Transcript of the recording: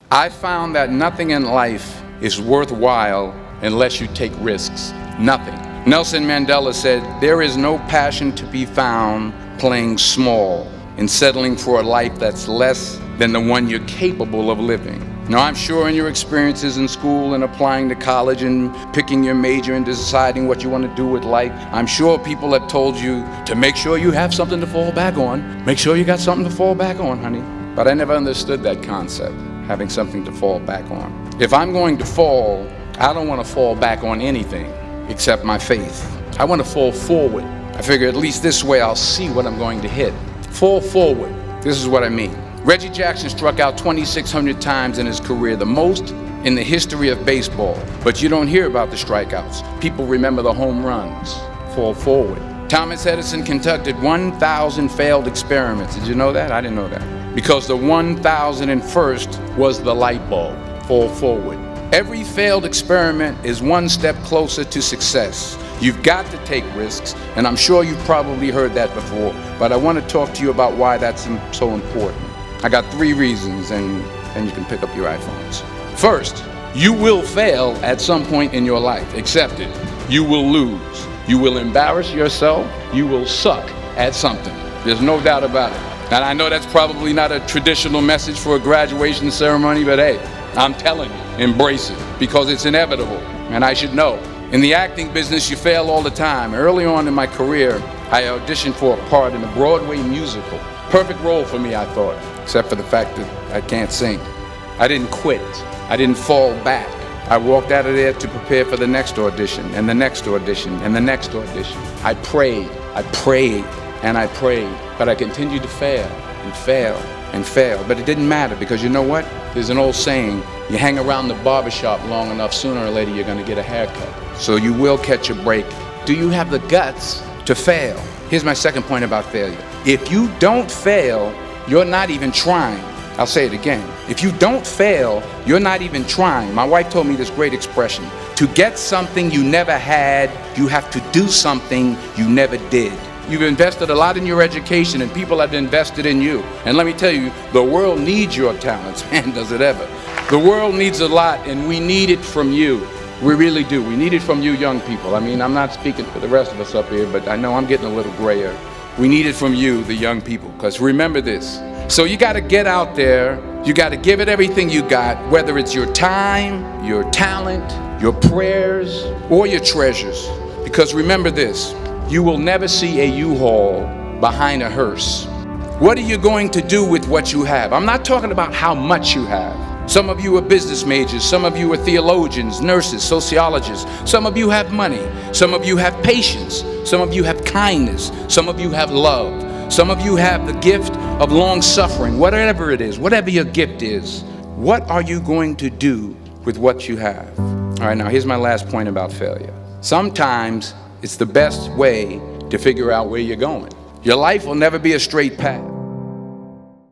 I found that nothing in life is worthwhile unless you take risks. Nothing. Nelson Mandela said, there is no passion to be found playing small and settling for a life that's less than the one you're capable of living. Now, I'm sure in your experiences in school and applying to college and picking your major and deciding what you want to do with life, I'm sure people have told you to make sure you have something to fall back on. Make sure you got something to fall back on, honey. But I never understood that concept, having something to fall back on. If I'm going to fall, I don't want to fall back on anything except my faith. I want to fall forward. I figure at least this way I'll see what I'm going to hit. Fall forward. This is what I mean. Reggie Jackson struck out 2,600 times in his career, the most in the history of baseball. But you don't hear about the strikeouts. People remember the home runs. Fall forward. Thomas Edison conducted 1,000 failed experiments. Did you know that? I didn't know that. Because the 1,001st was the light bulb. Fall forward. Every failed experiment is one step closer to success. You've got to take risks, and I'm sure you've probably heard that before, but I want to talk to you about why that's so important. I got 3 reasons, and you can pick up your iPhones. First, you will fail at some point in your life. Accept it. You will lose. You will embarrass yourself. You will suck at something. There's no doubt about it. And I know that's probably not a traditional message for a graduation ceremony, but hey, I'm telling you, embrace it, because it's inevitable, and I should know. In the acting business, you fail all the time. Early on in my career, I auditioned for a part in a Broadway musical. Perfect role for me, I thought, except for the fact that I can't sing. I didn't quit. I didn't fall back. I walked out of there to prepare for the next audition, and the next audition, and the next audition. I prayed, and I prayed, but I continued to fail, and fail, and fail. But it didn't matter, because you know what? There's an old saying, you hang around the barbershop long enough, sooner or later you're going to get a haircut. So you will catch a break. Do you have the guts to fail? Here's my second point about failure. If you don't fail, you're not even trying. I'll say it again. If you don't fail, you're not even trying. My wife told me this great expression. To get something you never had, you have to do something you never did. You've invested a lot in your education, and people have invested in you. And let me tell you, the world needs your talents. Man, does it ever. The world needs a lot, and we need it from you. We really do. We need it from you young people. I mean, I'm not speaking for the rest of us up here, but I know I'm getting a little grayer. We need it from you, the young people, because remember this. So you got to get out there. You got to give it everything you got, whether it's your time, your talent, your prayers, or your treasures. Because remember this, you will never see a U-Haul behind a hearse. What are you going to do with what you have? I'm not talking about how much you have. Some of you are business majors, some of you are theologians, nurses, sociologists. Some of you have money, some of you have patience, some of you have kindness, some of you have love, some of you have the gift of long suffering. Whatever it is, whatever your gift is, what are you going to do with what you have? All right, now here's my last point about failure. Sometimes it's the best way to figure out where you're going. Your life will never be a straight path.